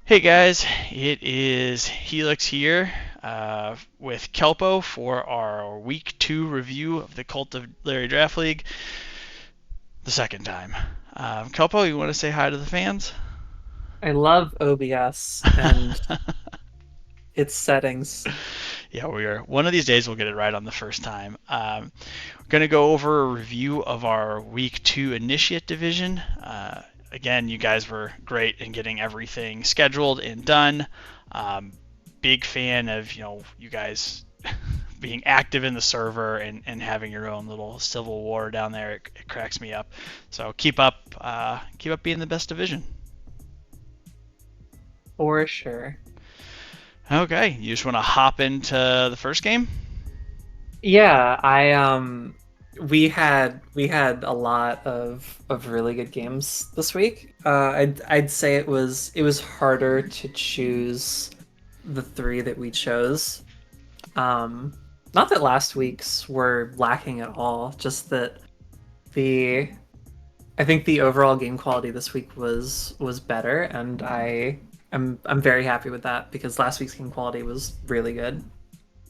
Hey guys, it is Helix here with Kelpo for our Week 2 review of the Cult of Larry Draft League, the second time. Kelpo, you want to say hi to the fans? I love OBS and its settings. Yeah, we are. One of these days we'll get it right on the first time. We're going to go over a review of our Week 2 Initiate Division. Again, you guys were great in getting everything scheduled and done. Um, Big fan of you guys being active in the server and having your own little civil war down there. It cracks me up. So keep up being the best division. For sure. Okay, you just want to hop into the first game? Yeah, we had a lot of really good games this week. I'd say it was harder to choose the three that we chose. Um, Not that last week's were lacking at all, just that the I think the overall game quality this week was better, and I'm very happy with that because last week's game quality was really good.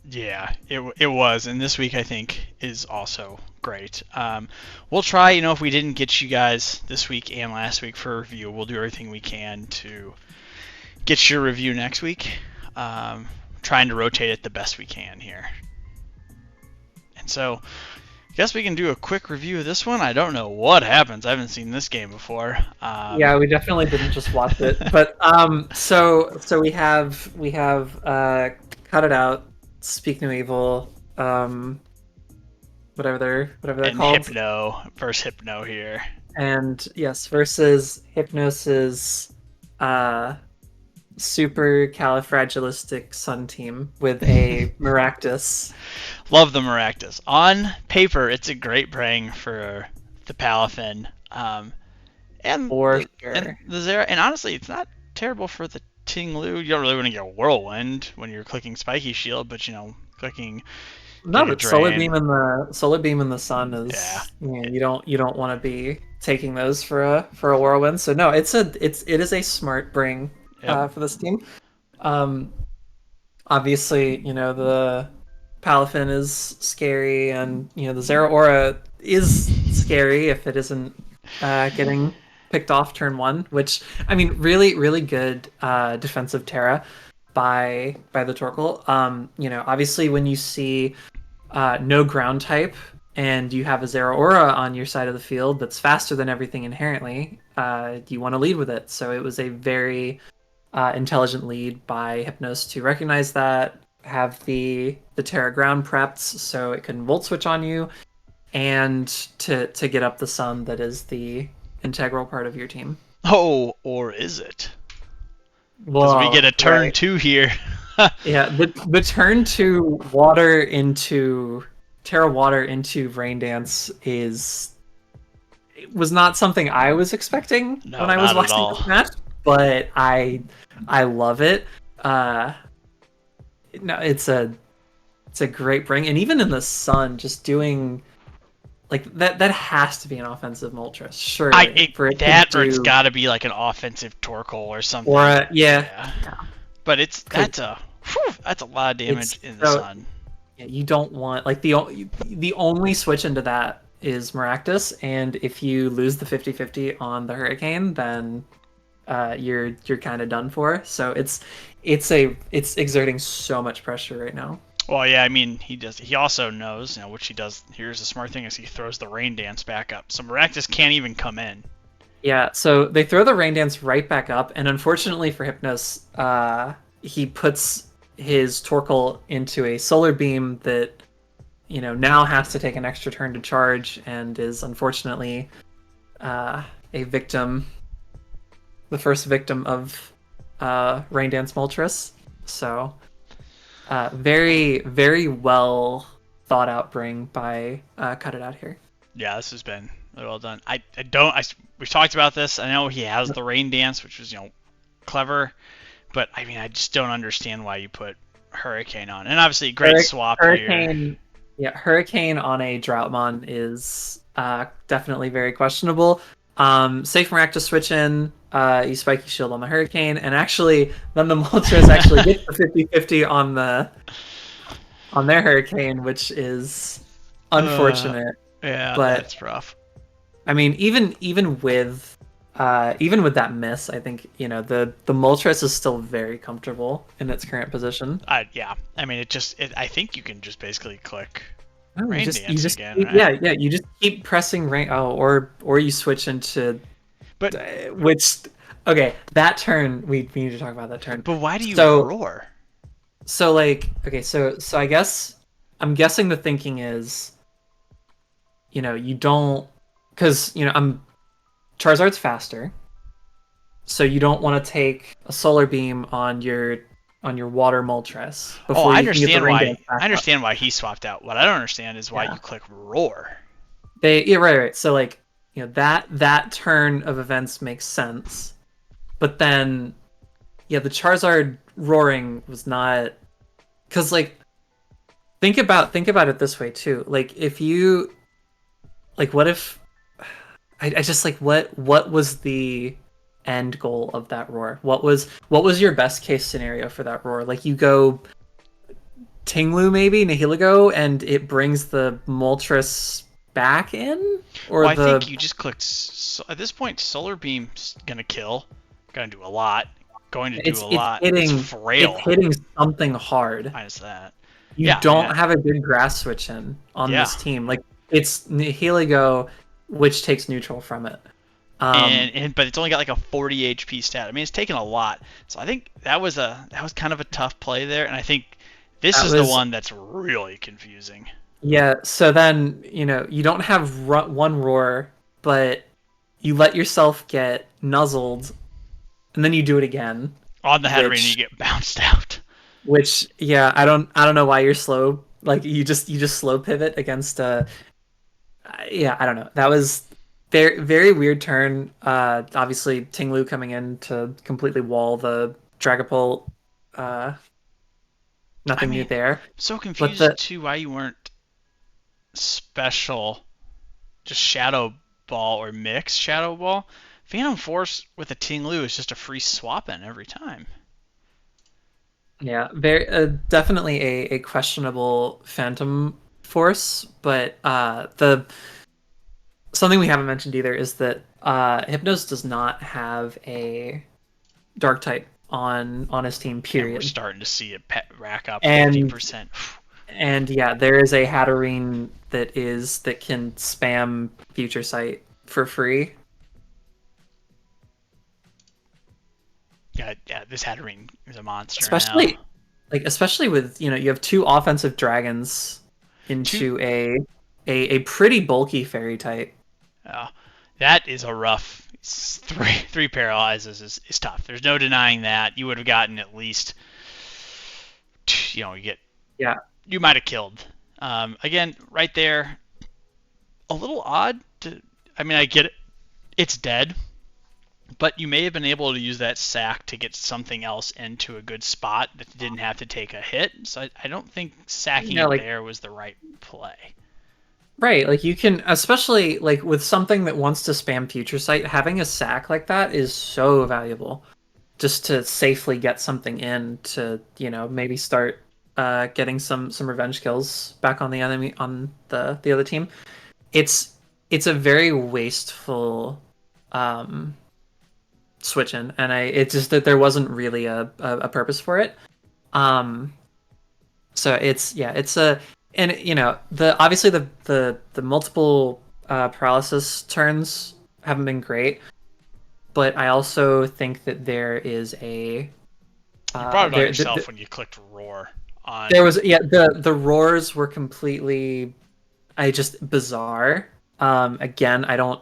Yeah, it was, and this week I think is also great. We'll try, if we didn't get you guys this week and last week for a review, we'll do everything we can to get your review next week. Trying to rotate it the best we can here. And so, I guess we can do a quick review of this one. I don't know what happens. I haven't seen this game before. Yeah, we definitely didn't just watch it, but so we have cut it out, speak no evil, whatever they're And called, Hypno versus Hypno here. and yes, versus Hypnos's uh super califragilistic sun team with a Maractus. Love the Maractus. On paper, it's a great praying for the Palafin. And For and sure. the Zera, and honestly, it's not terrible for the Ting Lu. You don't really want to get a Whirlwind when you're clicking Spiky Shield, but clicking No, getting a but solar Drain. beam in the sun Yeah, is, you don't want to be taking those for a whirlwind. So no, it is a smart bring yep. for this team. Um, Obviously, the Palafin is scary, and the Zera Aura is scary if it isn't getting picked off turn one. Which, I mean, really really good defensive Terra by the Torkoal. Obviously when you see no ground type and you have a Zera Aura on your side of the field that's faster than everything inherently, you want to lead with it. So it was a very intelligent lead by Hypnos to recognize that, have the Terra ground prepped so it can volt switch on you, and to get up the sun that is the integral part of your team. Oh, or is it? Because we get Well, a turn right. two here. Yeah, the turn to water into Terra water into Rain Dance is it was not something I was expecting when No, I was not at watching all. this match, but I love it. Uh no, it's a great bring, and even in the sun, just doing like that has to be an offensive Moltres, surely, for it to That or it's do. got to be like an offensive Torkoal or Or something. yeah, Yeah, yeah, but it's because that's a lot of damage it's in the so sun. yeah, you don't want like the only switch into that is Maractus, and if you lose the 50-50 on the Hurricane, then you're kind of done for. So it's exerting so much pressure right now. Well, yeah, I mean, he does. He also knows, which he does. Here's the smart thing: is he throws the rain dance back up, so Maractus can't even come in. Yeah, so they throw the Rain Dance right back up, and unfortunately for Hypnos, he puts his Torkoal into a Solar Beam that now has to take an extra turn to charge, and is unfortunately uh, a victim, the first victim of Rain Dance Moltres. So very very well thought out bring by Cut It Out here. Yeah, this has been really well done. I don't. We've talked about this. I know he has the rain dance, which was clever, but I mean, I just don't understand why you put Hurricane on. And obviously, great swap here. Hurricane, yeah, Hurricane on a Droughtmon is definitely very questionable. Safe Rack to switch in. you Spiky Shield on the Hurricane, and actually then the Moltres actually get the 50-50 on their Hurricane, which is Uh, unfortunate. yeah, But that's rough. I mean, even with that miss, I think the Moltres is still very comfortable in its current position. Yeah. I mean, I think you can just basically click Oh, Rain you Dance just again, right? yeah, you just keep pressing rain. Oh, or you switch into But which okay, that turn we need to talk about that turn. but why do you So roar? like okay, so I guess I'm guessing the thinking is you don't because I'm Charizard's faster, so you don't want to take a solar beam on your water Moltres Oh, before you can get the rain dance back I up. understand why he swapped out. What I don't understand is why Yeah. you click roar. Yeah, right. So like, that turn of events makes sense. But then yeah, the Charizard roaring was not cuz like think about it this way too. Like if you like what if I just like what was the end goal of that roar? What was your best case scenario for that roar? Like you go Tinglu maybe Nihilego and it brings the Moltres back in or Well, I think the you just clicked. At this point, Solar Beam's gonna kill. Gonna do a lot. Going to do a lot. It's it's frail. hitting something hard. Minus that. You Yeah, I mean, don't have a good grass switch in on yeah. this team. Like it's Nihilego, which takes neutral from it. Um, But it's only got like a 40 HP stat. I mean, it's taken a lot. So I think that was kind of a tough play there. And I think this that is the was one that's really confusing. yeah. So then you don't have one roar, but you let yourself get nuzzled, and then you do it again, On the head arena, you which get bounced out. yeah, I don't know why you're slow. Like you just slow pivot against yeah, I don't know. That was very very weird turn. Obviously Tinglu coming in to completely wall the Dragapult. Uh, I Nothing new mean, there. I'm so But confused the too why you weren't special, just Shadow Ball or mix Shadow Ball. Phantom Force with a Ting-Lu is just a free swap in every time. yeah, very definitely a questionable Phantom Force. But the something we haven't mentioned either is that Hypnos does not have a Dark type on his team. And we're Period. starting to see it rack up And 50%. yeah, there is a Hatterene that can spam Future Sight for free. Yeah, this Hatterene is a monster now. Especially especially with you have two offensive dragons Two, into a pretty bulky fairy type. uh, that is a rough. Three paralyzes is tough. There's no denying that. You would have gotten at least, you get Yeah. you might have killed. Again, right there, a little odd. I mean, I get it. It's dead, but you may have been able to use that sack to get something else into a good spot that didn't have to take a hit. So I don't think sacking Yeah, it like there was the right play. right, like you can especially like with something that wants to spam Future Sight, having a sack like that is so valuable. Just to safely get something in to, maybe start getting some revenge kills back on the enemy on the other team. It's a very wasteful switch in, and it's just that there wasn't really a purpose for it. Um, so it's a and the obviously the multiple paralysis turns haven't been great, but I also think that there is a You brought it on there yourself when you clicked roar there on. was yeah the roars were completely I just bizarre. Again, I don't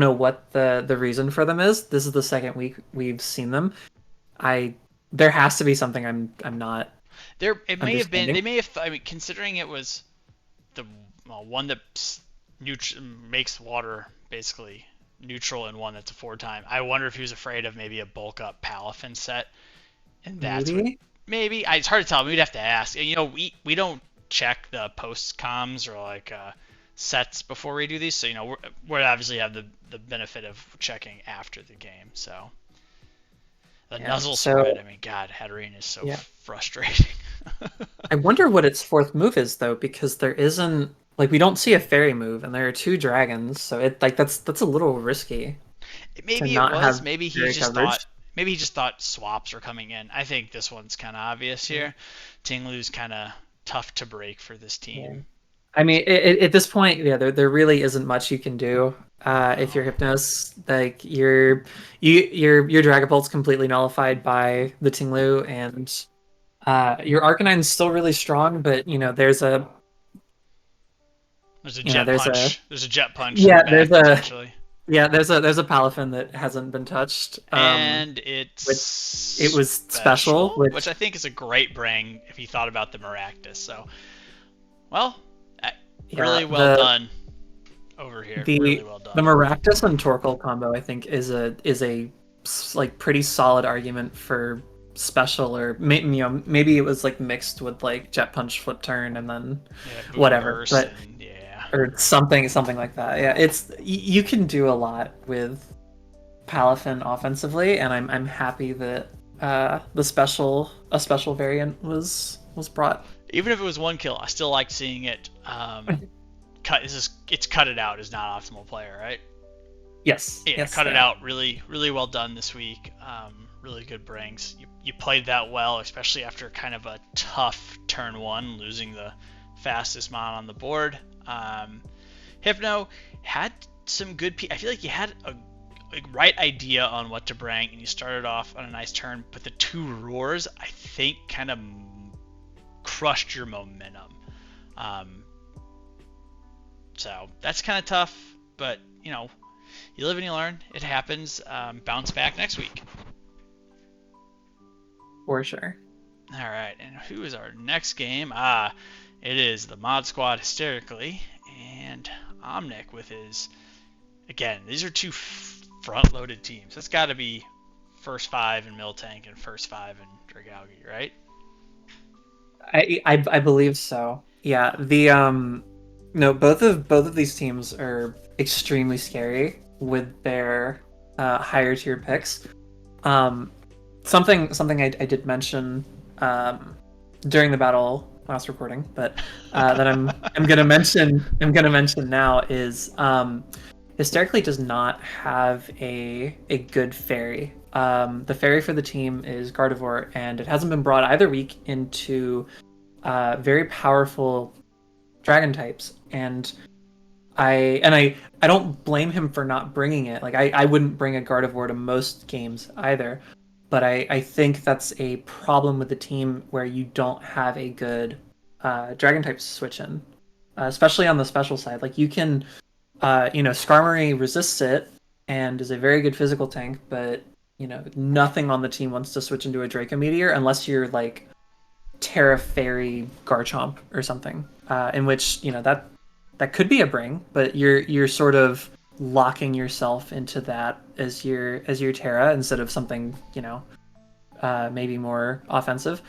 know what the reason for them is. This is the second week we've seen them. I There has to be something I'm not There, it may have been. understanding. They may have. I mean, considering it was the one that makes water basically neutral and one that's a 4 time. I wonder if he was afraid of maybe a bulk up Palafin set, and that's what Maybe. maybe. It's hard to tell. We'd have to ask. We don't check the post comms or like sets before we do these, so we obviously have the benefit of checking after the game. So the Yeah. Nuzzle Squid, So I mean, God, Hatterene is so yeah, frustrating. I wonder what its fourth move is though, because there isn't like we don't see a fairy move, and there are two dragons, so it like that's a little risky to Maybe it not was. have Maybe he fairy just thought. coverage. Maybe he just thought swaps were coming in. I think this one's kind of obvious Yeah. here. Tinglu's kind of tough to break for this Yeah. team. I mean, at this point, yeah, there really isn't much you can do. If No. you're Hypnos, like your Dragapult's completely nullified by the Tinglu, and your Arcanine's still really strong, but There's a you know jet there's a punch. There's a jet punch in the yeah back potentially. there's a Palafin that hasn't been touched, And it's which it was special, special, which which I think is a great bring if you thought about the Maractus. So, well, yeah really well done over here. Really well the done. Maractus and Torkoal combo I think is a like pretty solid argument for special, or maybe it was like mixed with like Jet Punch Flip Turn and then Yeah, boom whatever, burst but and yeah. or something like that. Yeah, you can do a lot with Palafin offensively, and I'm happy that a special variant was brought. Even if it was one kill, I still like seeing it. Cut. It's cut it out is not optimal player, right? Yes, Yeah, yes, cut it yeah. out. Really, really well done this week. Really good brings. You played that well, especially after kind of a tough turn one, losing the fastest mon on the board. Hypno had some good. I feel like you had a right idea on what to bring, and you started off on a nice turn. But the two roars, I think, kind of crushed your momentum. Um, so that's kind of tough, but you live and you learn. It happens. Bounce back next week. For sure. All right, and who is our next game? It is the Mod Squad hysterically, and Omnic with his. Again, these are two front-loaded teams. That's got to be first five in Miltank and first five in Dragalge, right? I believe so. Yeah, the no, both of these teams are extremely scary with their higher tier picks. Um, something I did mention during the battle last recording, but that I'm gonna mention now is hysterically does not have a good fairy. The fairy for the team is Gardevoir, and it hasn't been brought either week into very powerful dragon types. And I don't blame him for not bringing it. Like I wouldn't bring a Gardevoir to most games either, but I think that's a problem with the team where you don't have a good dragon type switch in, especially on the special side. Like you can Skarmory resists it and is a very good physical tank, but nothing on the team wants to switch into a Draco Meteor unless you're like Terra Fairy Garchomp or something. In which that could be a bring, but you're sort of locking yourself into that as your Terra instead of something maybe more offensive.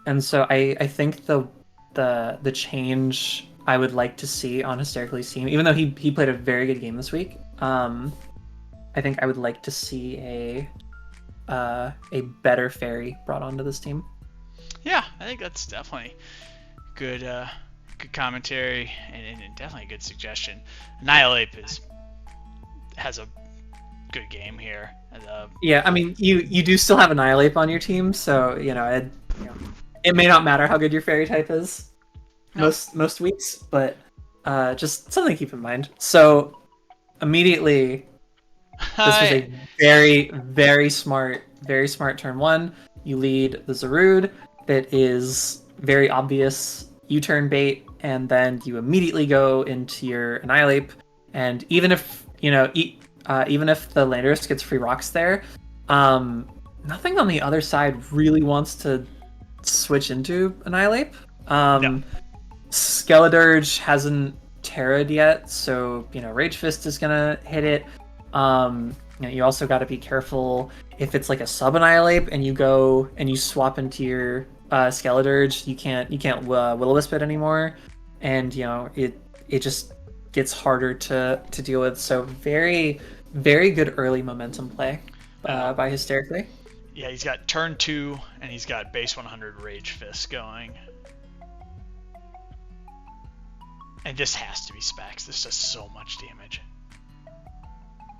And so I think the change I would like to see on Hysterically's team, even though he played a very good game this week, I think I would like to see a better fairy brought onto this team. Yeah, I think that's definitely good. Good commentary and definitely a good suggestion. Annihilate has a good game here. Yeah, I mean you do still have Annihilate on your team, so it may not matter how good your fairy type is No. most weeks, but just something to keep in mind. So immediately, this was a very smart turn one. You lead the Zarude that is very obvious U-turn bait, and then you immediately go into your Annihilate, and even if even if the Landorus gets free rocks there, nothing on the other side really wants to switch into Annihilate. No. Skeledirge hasn't terra'd yet, so Rage Fist is gonna hit it. You also got to be careful if it's like a sub Annihilate and you go and you swap into your Skeledirge. You can't Will-O-Wisp it anymore, and it just gets harder to deal with. So very, very good early momentum play by Hysterically. Yeah, he's got turn 2, and he's got base 100 Rage Fist going. And this has to be specs. This does so much damage.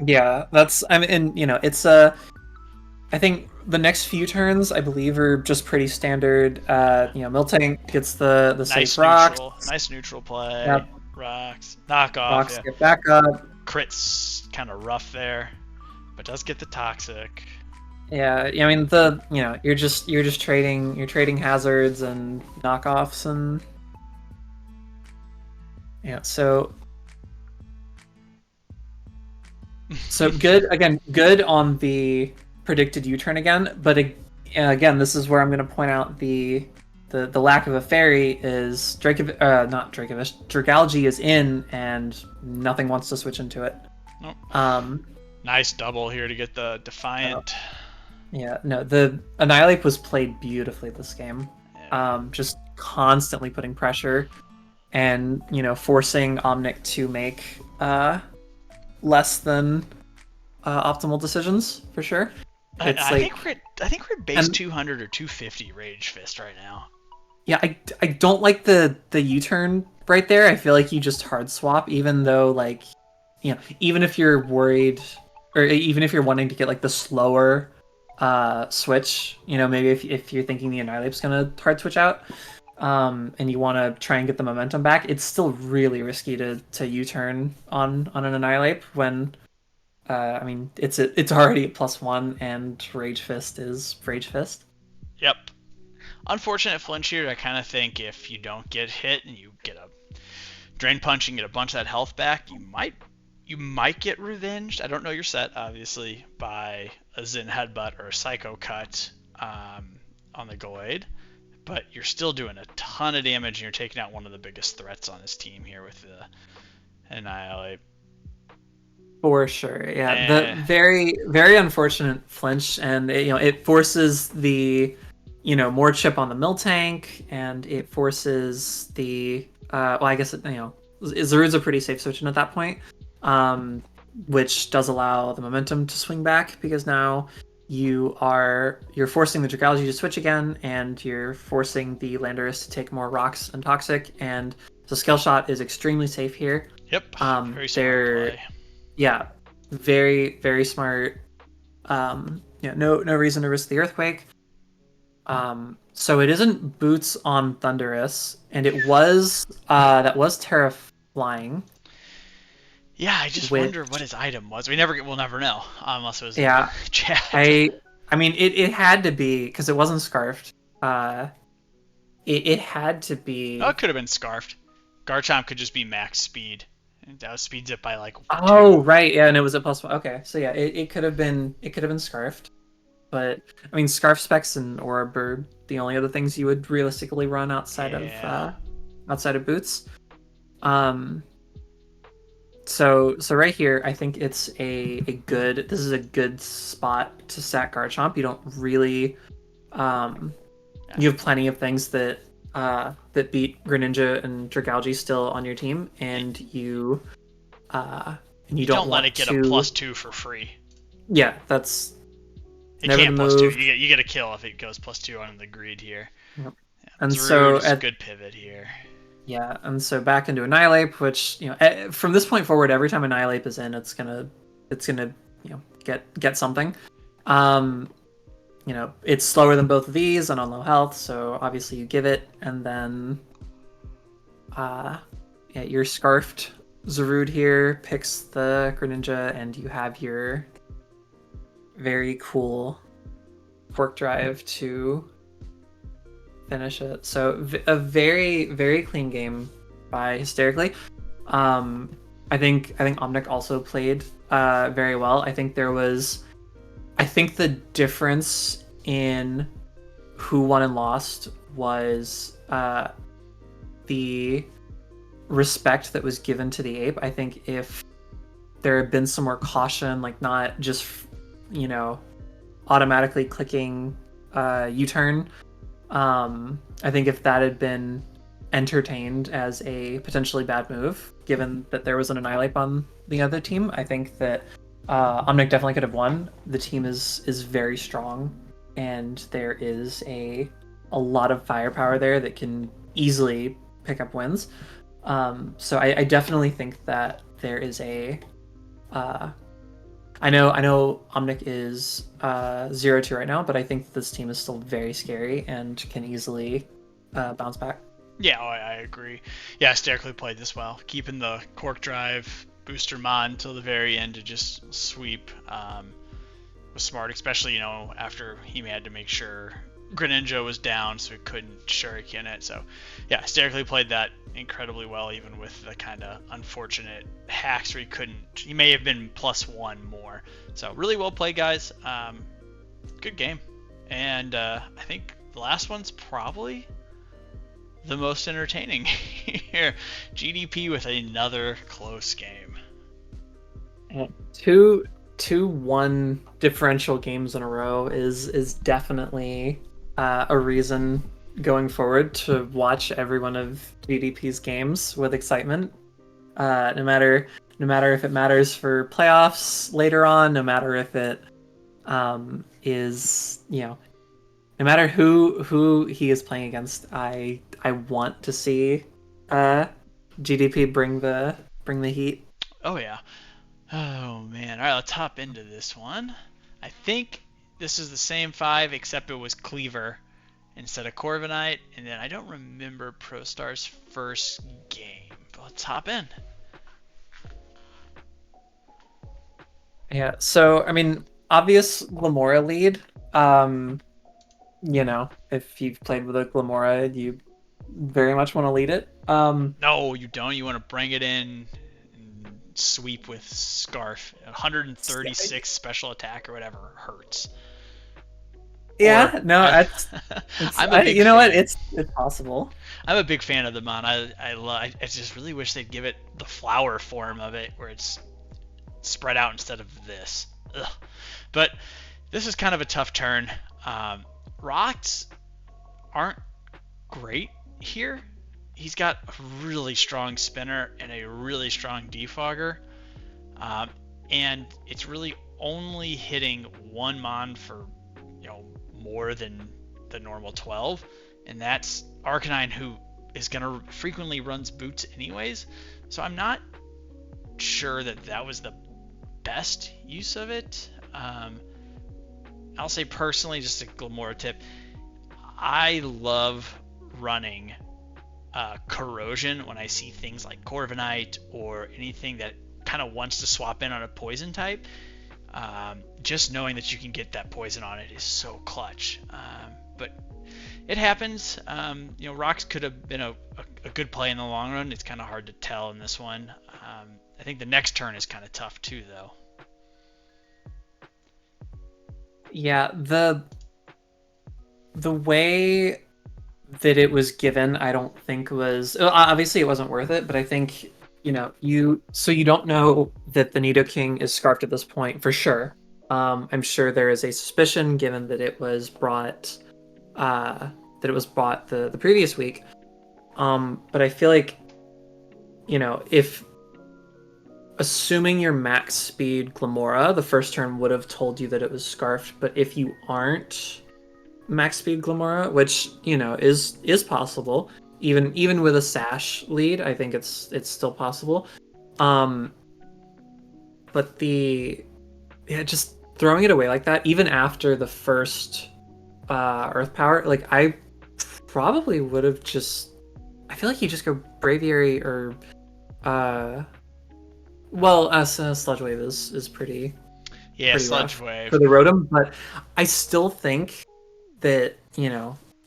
Yeah, I mean, and it's I think the next few turns, I believe, are just pretty standard. Miltank gets the Nice safe rocks. Nice neutral play. Yep. Rocks. Knock off. Rocks Yeah. get back up. Crit's kind of rough there, but does get the toxic. Yeah, I mean you're just trading hazards and knockoffs and yeah, so good again, good on the predicted U-turn again, but again, this is where I'm going to point out the lack of a fairy is not Dracovish. Dragalge is in and nothing wants to switch into it. Nope. Nice double here to get the Defiant. Yeah, no, the Annihilate was played beautifully this game. Yeah. Just constantly putting pressure and, forcing Omnic to make less than optimal decisions, for sure. I think we're at base 200 or 250 Rage Fist right now. Yeah, I don't like the U-turn right there. I feel like you just hard swap, even though, even if you're worried, or even if you're wanting to get, the slower switch, maybe if you're thinking the Annihilate's gonna hard switch out, and you want to try and get the momentum back, it's still really risky to U-turn on an Annihilate when, it's already a +1 and Rage Fist is Rage Fist. Yep. Unfortunate flinch here. I kind of think if you don't get hit and you get a Drain Punch and get a bunch of that health back, you might get revenged. I don't know your set, obviously, by a Zen Headbutt or a Psycho Cut on the Goid, but you're still doing a ton of damage and you're taking out one of the biggest threats on this team here with the Annihilate. For sure, yeah. The very, very unfortunate flinch, and it forces the more chip on the Miltank, and it forces the I guess Zarude's a pretty safe switch in at that point. Which does allow the momentum to swing back, because now you're forcing the Dragalge to switch again, and you're forcing the Landorus to take more rocks and toxic, and the Scale Shot is extremely safe here. Yep. Very smart play. Yeah, very, very smart. No reason to risk the Earthquake. So it isn't Boots on Thunderous, and it was that was Terra Flying. Yeah, I just wonder what his item was. We'll never know unless it was in chat. I mean, it had to be, because it wasn't Scarfed. It had to be. Oh, it could have been Scarfed. Garchomp could just be max speed. And that was speed zip by 2. Right, yeah, and it was a +1. Okay, so yeah, it could have been Scarfed. But I mean, Scarf Specs and Orb are the only other things you would realistically run outside of Boots. So right here, I think it's this is a good spot to sack Garchomp. You don't really, you have plenty of things that beat Greninja and Dragalge still on your team, and you don't let it get a +2 for free. Yeah, that's. It can't +2. You get a kill if it goes +2 on the greed here. Yep. Yeah, and so a good pivot here. Yeah, and so back into Annihilate, which from this point forward, every time Annihilate is in, it's gonna get something. It's slower than both of these and on low health, so obviously you give it, and then your Scarfed Zarude here picks the Greninja, and you have your very cool Quark Drive to finish it. So a very, very clean game by Hysterically. I think Omnic also played very well. I think the difference in who won and lost was the respect that was given to the ape. I think if there had been some more caution, not just automatically clicking U-turn, I think if that had been entertained as a potentially bad move, given that there was an Annihilate on the other team. I think that Omnic definitely could have won. The team is very strong, and there is a lot of firepower there that can easily pick up wins. So I definitely think that there is a. I know Omnic is 0-2 right now, but I think this team is still very scary and can easily bounce back. Yeah, I agree. Yeah, Sterically played this well, keeping the Cork Drive booster mod until the very end to just sweep. Was smart, especially after he had to make sure Greninja was down, so he couldn't Shuriken it. So yeah, Sterically played that incredibly well, even with the kind of unfortunate hacks where he couldn't. He may have been +1 more. So really well played, guys. Good game, and I think the last one's probably the most entertaining here. GDP with another close game. Two one differential games in a row is definitely a reason going forward to watch every one of GDP's games with excitement. No matter if it matters for playoffs later on, no matter if it is no matter who he is playing against, I want to see GDP bring the heat. Oh yeah. Oh man. All right, let's hop into this one. I think this is the same 5, except it was Cleaver instead of Corviknight, and then I don't remember ProStar's first game. But let's hop in. Yeah. So I mean, obvious Glamora lead. If you've played with a Glamora, you very much want to lead it. No, you don't. You want to bring it in and sweep with Scarf. 136 special attack or whatever hurts. Yeah, Or, no, I, it's I'm a big you know fan. what? It's possible. I'm a big fan of the mon. I just really wish they'd give it the flower form of it, where it's spread out instead of this. Ugh. But this is kind of a tough turn. Rocks aren't great here. He's got a really strong spinner and a really strong defogger, and it's really only hitting one mon for more than the normal 12, and that's Arcanine, who is gonna frequently runs boots anyways. So I'm not sure that was the best use of it. I'll say personally, just a Glamora tip, I love running Corrosion when I see things like Corviknight or anything that kind of wants to swap in on a poison type. Just knowing that you can get that poison on it is so clutch. But it happens. Rocks could have been a good play in the long run. It's kind of hard to tell in this one. I think the next turn is kind of tough too, though. Yeah, the way that it was given, I don't think was obviously it wasn't worth it, but I think you don't know that the Nidoking is scarfed at this point for sure. I'm sure there is a suspicion given that it was brought the previous week. But I feel like if assuming your max speed Glamora, the first turn would have told you that it was scarfed, but if you aren't max speed Glamora, which is possible, even with a sash lead, I think it's still possible. But just throwing it away like that, even after the first Earth Power, like I probably would have just. I feel like you just go Braviary or Sludge Wave is pretty. Yeah, pretty Sludge rough Wave. for the Rotom, but I still think that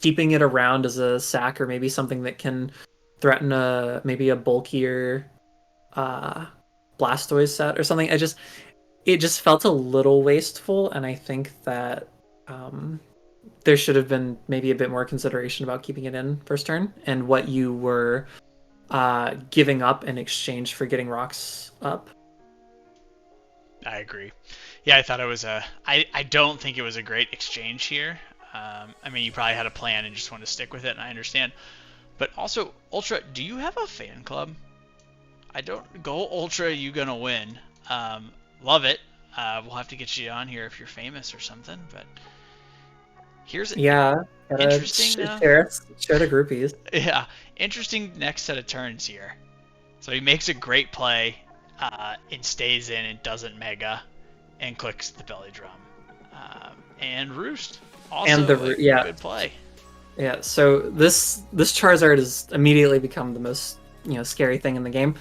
keeping it around as a sack or maybe something that can threaten maybe a bulkier Blastoise set or something. It just felt a little wasteful, and I think that there should have been maybe a bit more consideration about keeping it in first turn and what you were giving up in exchange for getting rocks up. I agree. Yeah, I thought it was I don't think it was a great exchange here. I mean, you probably had a plan and just wanted to stick with it, and I understand. But also, Ultra, do you have a fan club? I don't go Ultra. You gonna win? Love it. We'll have to get you on here if you're famous or something. But here's Yeah, gotta interesting. share the groupies. Yeah, interesting next set of turns here. So he makes a great play, and stays in and doesn't mega, and clicks the belly drum. And Roost, And also a the yeah, good play. yeah. So this Charizard has immediately become the most scary thing in the game,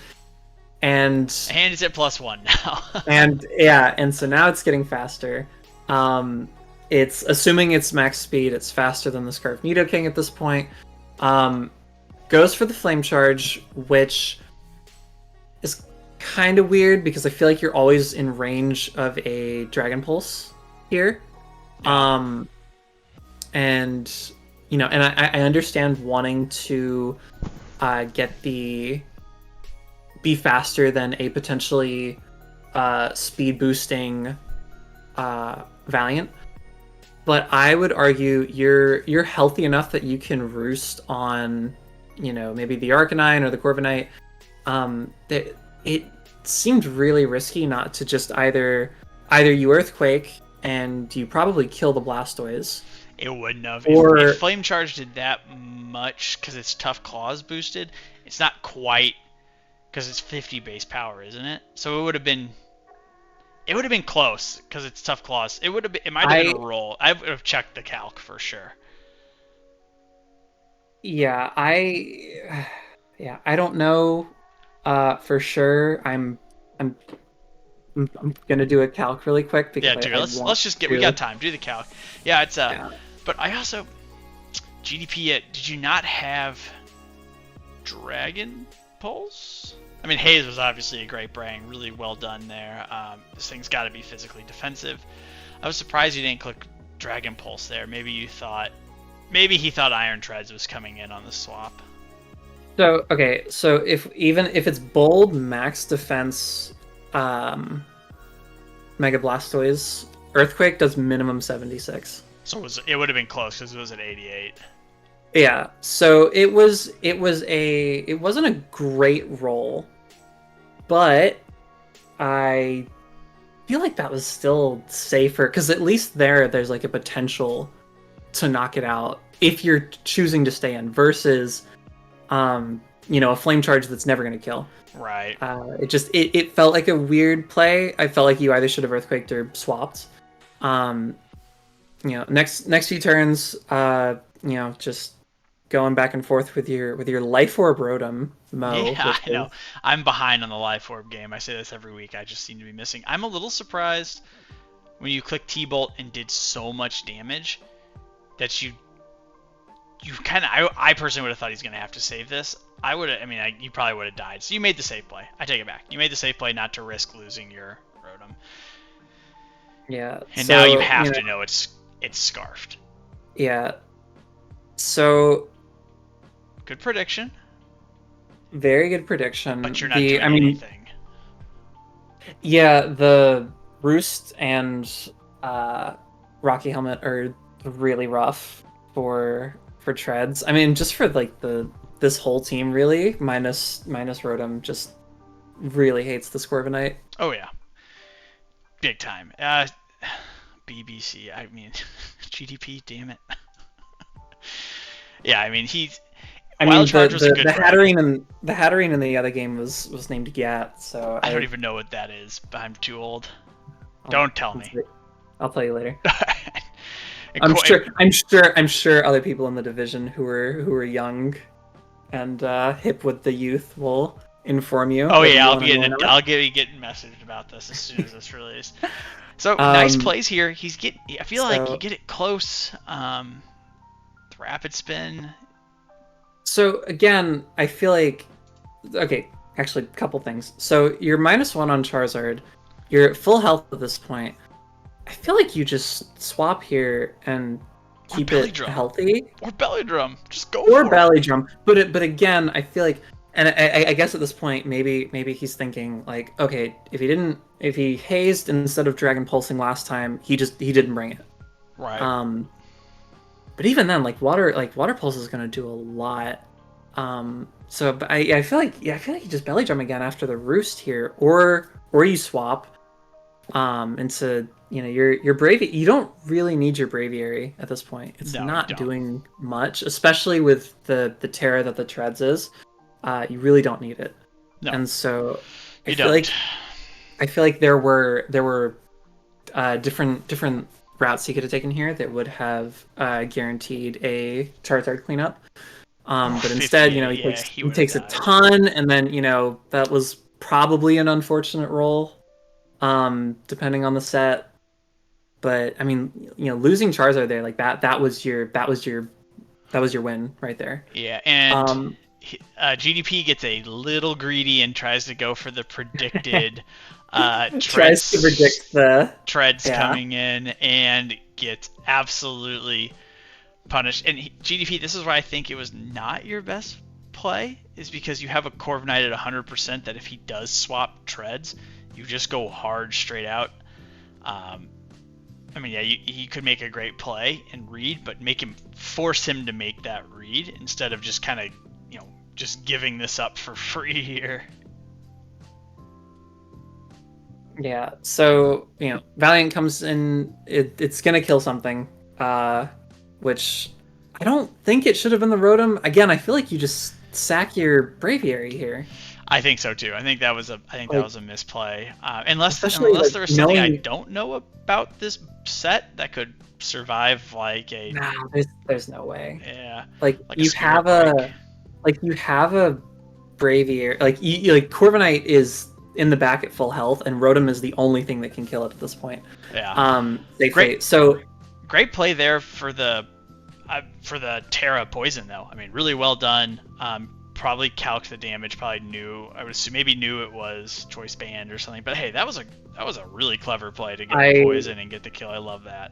and And it's at +1 now. and so now it's getting faster. It's assuming it's max speed. It's faster than the Scarfnito King at this point. Goes for the Flame Charge, which is kind of weird because I feel like you're always in range of a Dragon Pulse here. Yeah. And and I understand wanting to get the be faster than a potentially speed boosting Valiant, but I would argue you're healthy enough that you can roost on maybe the Arcanine or the Corviknight. That it seemed really risky not to just either you Earthquake and you probably kill the Blastoise. It wouldn't have. Or If Flame Charge did that much, because it's Tough Claws boosted, it's not quite, because it's 50 base power, isn't it? So it would have been. It would have been close because it's Tough Claws. It would have been. It might have been a roll. I would have checked the calc for sure. Yeah, I don't know for sure. I'm gonna do a calc really quick because Yeah, dude. I Let's want just get. We to. got time. Do the calc. Yeah, it's Yeah. But I also GDP. Did you not have Dragon Pulse? I mean, Haze was obviously a great brang. Really well done there. This thing's got to be physically defensive. I was surprised you didn't click Dragon Pulse there. Maybe you thought. Maybe he thought Iron Treads was coming in on the swap. So okay, so if it's bold max defense, Mega Blastoise, Earthquake does minimum 76. So it would have been close because it was at 88. Yeah, so it wasn't a great roll, but I feel like that was still safer because at least there's like a potential to knock it out if you're choosing to stay in versus a Flame Charge that's never going to kill. Right. It felt like a weird play. I felt like you either should have Earthquaked or swapped. Next few turns, just going back and forth with your Life Orb Rotom, Mo. Yeah, I know. I'm behind on the Life Orb game. I say this every week. I just seem to be missing. I'm a little surprised when you click T-Bolt and did so much damage that you kind of. I personally would have thought he's going to have to save this. I would have. I mean, you probably would have died. So you made the safe play. I take it back. You made the safe play not to risk losing your Rotom. Yeah. And now you have to know it's scarfed. Yeah. So. Good prediction. Very good prediction. But you're not doing anything. Yeah, the Roost and Rocky Helmet are really rough for treads. I mean, just for like this whole team really, minus Rotom just really hates the Corviknight. Oh yeah. Big time. BBC, I mean GDP, damn it. Yeah, I mean Wild Charge was a good the Hatterene in the other game was named Gat, so I don't even know what that is, but I'm too old. Don't tell me. I'll tell you later. I'm sure other people in the division who are young and hip with the youth will inform you. Oh yeah, I'll be getting messaged about this as soon as this release. So nice plays here. I feel like you get it close. Rapid spin. So again, I feel like actually a couple things. So you're -1 on Charizard. You're at full health at this point. I feel like you just swap here and keep it healthy. Or Belly Drum. Just go for it. Or Belly Drum. But again, I feel like, and I guess at this point, maybe he's thinking like, okay, if he hazed instead of Dragon Pulsing last time, he didn't bring it. Right. But even then, like water pulse is gonna do a lot. So but I feel like I feel like you just belly drum again after the roost here, or you swap into your braviary. You don't really need your braviary at this point. It's No, you not don't. doing much, especially with the terror that the treads is. You really don't need it. No, And so I you feel don't. like there were different routes he could have taken here that would have guaranteed a Charizard cleanup. But instead, 58. he Yeah, takes he he would have takes a died. ton, and then that was probably an unfortunate roll, depending on the set. But I mean, losing Charizard there like that was your win right there. Yeah, and Um, GDP gets a little greedy and tries to go for the predicted tries to predict the treads yeah. coming in and gets absolutely punished. And GDP, this is why I think it was not your best play, is because you have a Corviknight at 100% that if he does swap treads, you just go hard straight out. Um, I mean, yeah, he could make a great play and read, but force him to make that read instead of just kind of, just giving this up for free here. Yeah, so Valiant comes in. It's gonna kill something, which I don't think it should have been the Rotom. Again, I feel like you just sack your Braviary here, I think so too. I think that was a misplay. especially Unless there was something I knowing. don't know about this set that could survive like a, Nah, there's no way. yeah, Like like a you spirit have break. a Braviary. Like Corviknight is in the back at full health, and Rotom is the only thing that can kill it at this point. Yeah, great Safely. So great play there for the Terra poison though. I mean, really well done. Probably calced the damage. Probably knew. I would assume maybe knew it was choice band or something. But hey, that was a really clever play to get the I poison and get the kill. I love that.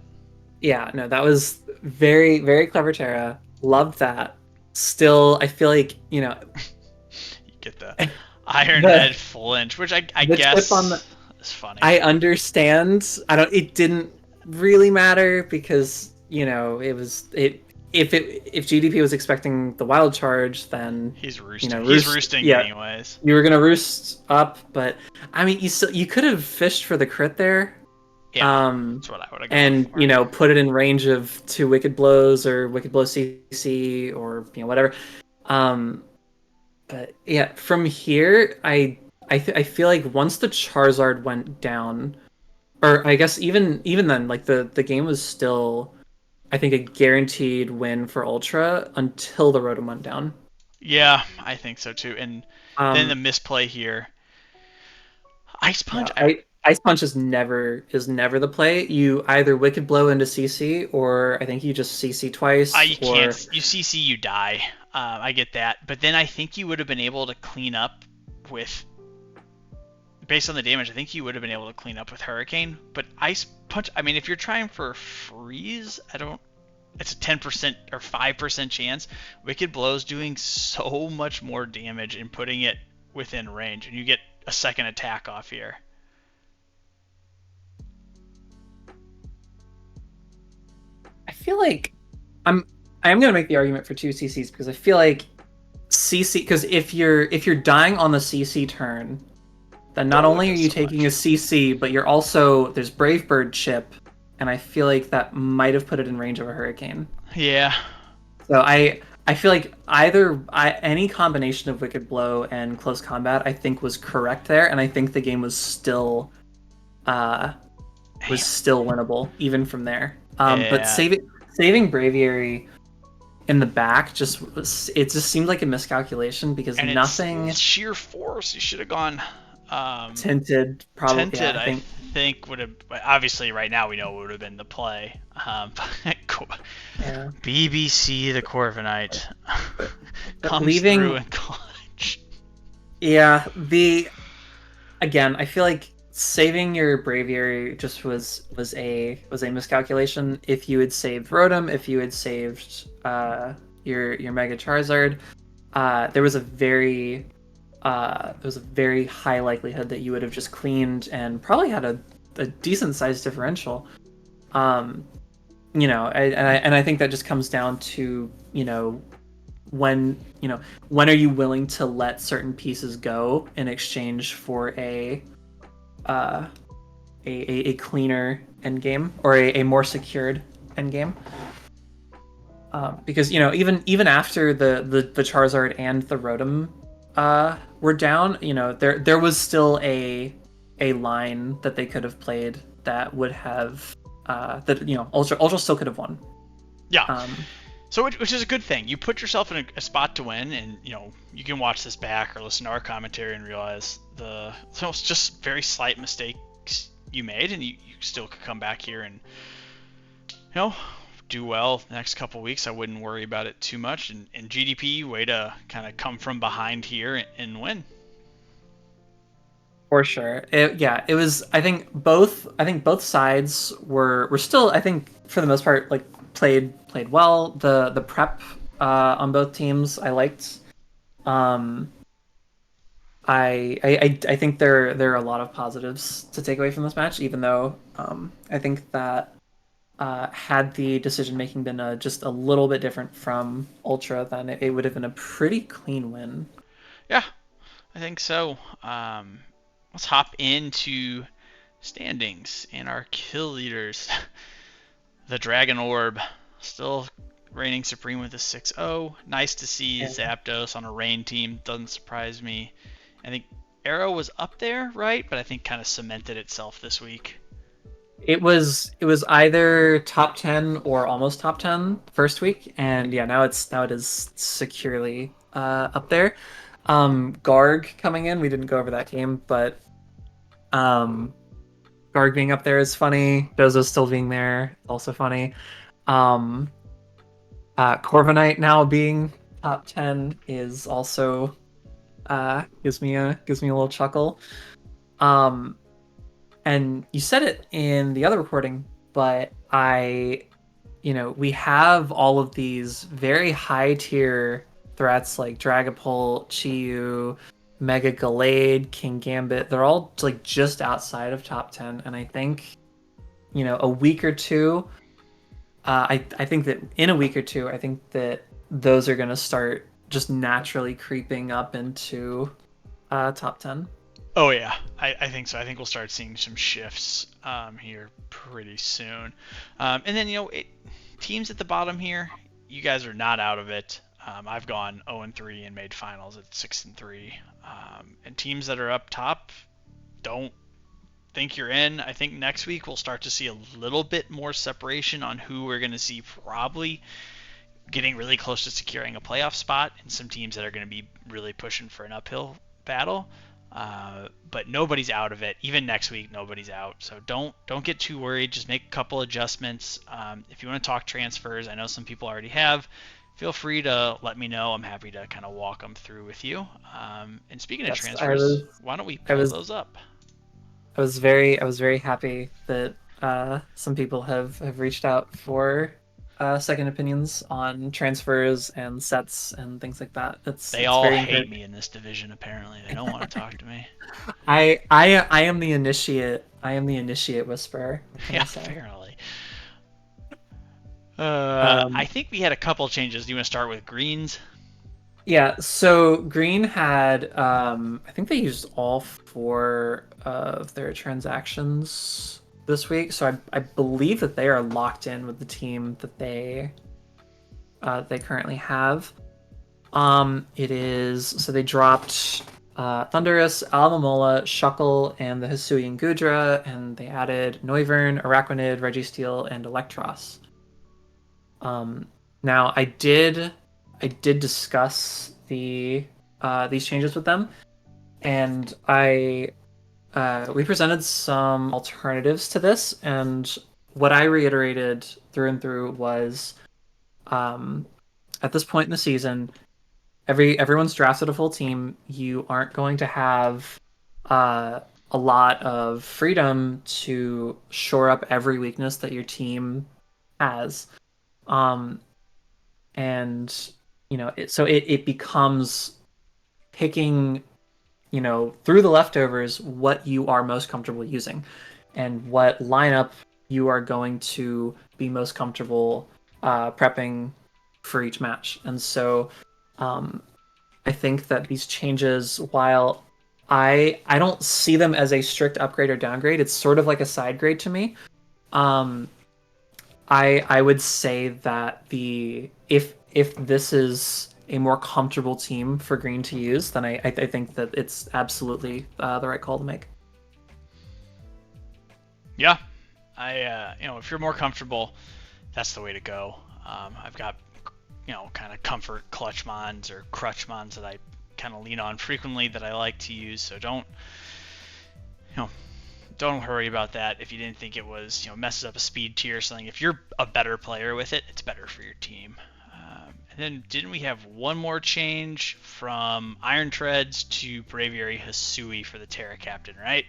Yeah, no, that was very, very clever, Terra. Loved that. Still, I feel like, You get the Iron the Head flinch, which I the chip on the guess is funny. I understand. It didn't really matter because, it was it if GDP was expecting the wild charge, then He's roosting. He's roost, roosting yeah, anyways. you were gonna roost up, but I mean, you could have fished for the crit there. Yeah, Um, that's what I would have gone and for. put it in range of 2 Wicked Blows or Wicked Blow CC or whatever. Um, but yeah, from here, I feel like once the Charizard went down, or I guess even then, like the game was still, I think, a guaranteed win for Ultra until the Rotom went down. Yeah, I think so too. And then the Um, misplay here. Ice yeah, Punch. Ice Punch is never the play. You either Wicked Blow into CC, or I think you just CC twice, You can't. or You CC, you die. I get that, but then I think you would have been able to clean up with, based on the damage. I think you would have been able to clean up with Hurricane. But Ice Punch. I mean, if you're trying for freeze, I don't. It's a 10% or 5% chance. Wicked Blow's doing so much more damage and putting it within range, and you get a second attack off here. I feel like I am gonna make the argument for two CCs because I feel like CC, because if you're dying on the CC turn, then not Oh, it only are does you so taking much. a CC, but you're also there's Brave Bird chip, and I feel like that might have put it in range of a Hurricane. Yeah, So I feel like any combination of Wicked Blow and Close Combat I think was correct there, and I think the game uh was still winnable even from there. But yeah. saving Braviary in the back it just seemed like a miscalculation because And it's nothing sheer force. You should have gone tinted. Probably, yeah, tinted. I I think, think would have. Obviously, right now we know it would have been the play. yeah. BBC the Corviknight But comes through leaving, in clutch. yeah, the again, I feel like saving your Braviary just was a miscalculation. If you had saved Rotom, if you had saved your Mega Charizard, there was a very high likelihood that you would have just cleaned and probably had a decent sized differential. And I think that just comes down to when when are you willing to let certain pieces go in exchange for uh, a cleaner endgame or a more secured endgame? Because even after the Charizard and the Rotom were down, there was still a line that they could have played that would have that Ultra still could have won. Yeah. Um, So, which is a good thing. You put yourself in a spot to win, and you can watch this back or listen to our commentary and realize it's just very slight mistakes you made, and you still could come back here and do well the next couple weeks. I wouldn't worry about it too much. And GDP, way to kind of come from behind here and win. for sure. It was. I think both sides were still. I think for the most part, like played well. The prep on both teams I liked. Um, I think there are a lot of positives to take away from this match, even though I think that had the decision making been just a little bit different from Ultra, then it would have been a pretty clean win. Yeah, I think so. Let's hop into standings and our kill leaders. The Dragon Orb still reigning supreme with a 6-0. Nice to see Yeah. Zapdos on a rain team. Doesn't surprise me. I think Arrow was up there, right? But I think kind of cemented itself this week. It was either top 10 or almost top 10 first week, and yeah, now it is securely up there. Garg coming in, we didn't go over that game, but um Garg being up there is funny. Dozo still being there, also funny. Um Corviknight now being top 10 is also gives me a little chuckle. Um and you said it in the other recording, but we have all of these very high tier threats like Dragapult, Chiyu, Mega Gallade, King Gambit. They're all like just outside of top 10, and I think a week or two. I think that in a week or two, I think that those are going to start just naturally creeping up into top 10. Oh yeah, I think so. I think we'll start seeing some shifts here pretty soon. And then teams at the bottom here, you guys are not out of it. I've gone 0-3 and made finals at 6-3. And teams that are up top, don't think you're in. I think next week we'll start to see a little bit more separation on who we're going to see probably getting really close to securing a playoff spot, and some teams that are going to be really pushing for an uphill battle. But nobody's out of it. Even next week, nobody's out. So don't get too worried. Just make a couple adjustments. If you want to talk transfers, I know some people already have. Feel free to let me know. I'm happy to kind of walk them through with you. And speaking of Yes, transfers, why don't we I pull was those up? I was very happy that some people have reached out for second opinions on transfers and sets and things like that. It's They it's all very hate encouraging. me in this division. Apparently, they don't want to talk to me. I am the initiate. I am the initiate whisperer. What can Yeah, I say? apparently. I Um, think we had a couple changes. Do you want to start with greens? yeah. So Green had. I think they used all four of their transactions this week. So I believe that they are locked in with the team that they currently have. It is so they dropped Thundurus, Alamomola, Shuckle, and the Hisuian Gudra, and they added Noivern, Araquanid, Registeel, and Electros. Um, now I did discuss these changes with them, and I we presented some alternatives to this, and what I reiterated through and through was um, at this point in the season everyone's drafted a full team. You aren't going to have uh, a lot of freedom to shore up every weakness that your team has. Um, and so it becomes picking, through the leftovers what you are most comfortable using and what lineup you are going to be most comfortable prepping for each match. And so Um, I think that these changes, while I don't see them as a strict upgrade or downgrade, it's sort of like a side grade to me. Um, I would say that the if this is a more comfortable team for Green to use, then I think that it's absolutely the right call to make. Yeah, if you're more comfortable, that's the way to go. I've got, kind of comfort clutch mons or crutch mons that I kind of lean on frequently that I like to use. So you know, don't worry about that. If you didn't think it was, messes up a speed tier or something, if you're a better player with it, it's better for your team. And then didn't we have one more change from Iron Treads to Braviary Hisui for the Terra Captain, right?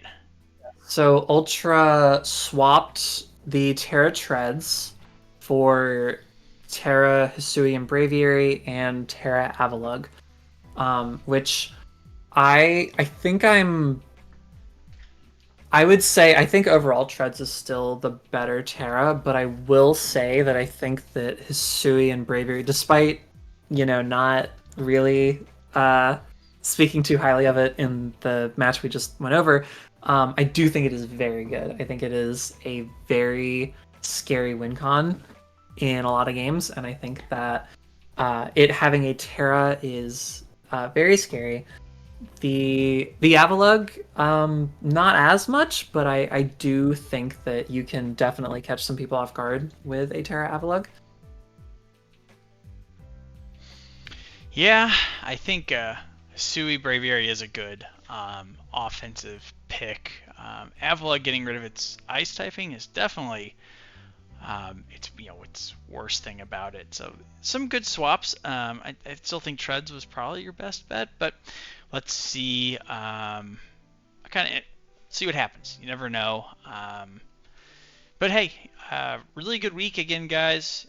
So Ultra swapped the Terra Treads for Terra Hisui and Braviary and Terra Avalugg, which I think I would say I think overall Treads is still the better Terra, but I will say that I think that Hisui and Bravery, despite not really uh, speaking too highly of it in the match we just went over, I do think it is very good. I think it is a very scary win con in a lot of games, and I think that it having a Terra is very scary. The Avalugg, not as much, but I do think that you can definitely catch some people off guard with a Terra Avalugg. Yeah, I think Hisui Braviary is a good offensive pick. Avila getting rid of its ice typing is definitely its worst thing about it. So some good swaps. I still think Treads was probably your best bet, but let's see. I kind of see what happens. You never know. But hey, really good week again, guys.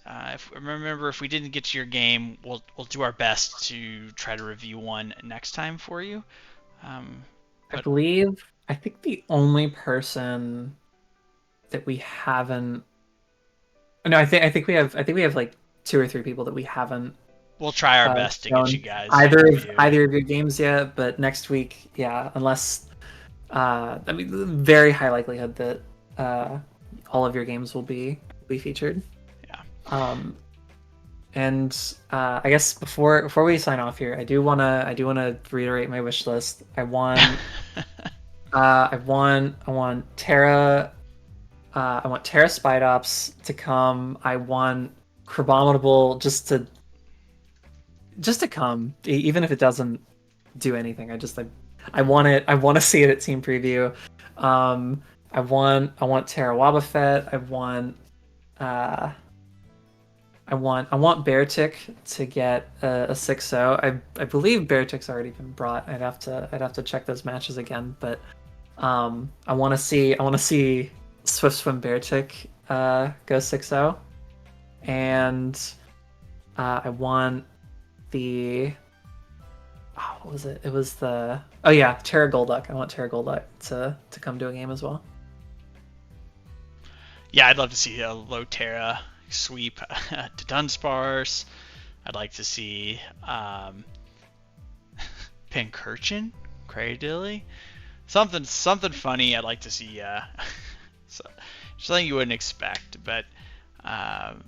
Remember, if we didn't get to your game, we'll do our best to try to review one next time for you. Um, I but believe I think the only person that we haven't no, I think we have like two or three people that we haven't we'll try our best to get you shown guys a either of review. either of your games yet, but next week, yeah, unless I mean very high likelihood that uh all of your games will be featured. Yeah. Um And I guess before we sign off here, I do wanna reiterate my wish list. I want Terra Spidops to come. I want Crabominable just to come, even if it doesn't do anything. I want it. I want to see it at team preview. I want Terra Wobbuffet. Uh, I want Beartick to get a 6-0. I believe Beartick's already been brought. I'd have to check those matches again, but I want to see Swift Swim Beartick go 6-0, and I want the what was it? It was the yeah, Terra Golduck. I want Terra Golduck to come to a game as well. Yeah, I'd love to see a low Terra sweep to Dunsparce. I'd like to see Pincurchin, Cradilly, something funny. I'd like to see so, something you wouldn't expect, but um,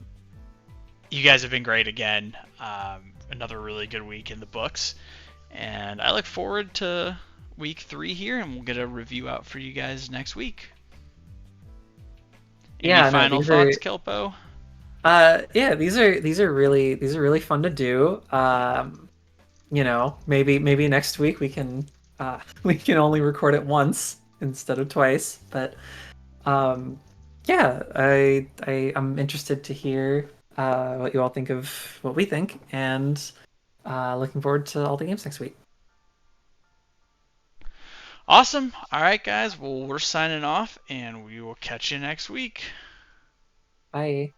you guys have been great again. Another really good week in the books, and I look forward to week 3 here, and we'll get a review out for you guys next week. Any Yeah, no, final these are thoughts, Kelpo? yeah, these are really fun to do. Maybe next week we can we can only record it once instead of twice, but um yeah, I'm interested to hear what you all think of what we think, and looking forward to all the games next week. Awesome. All right, guys. Well, we're signing off, and we will catch you next week. Bye.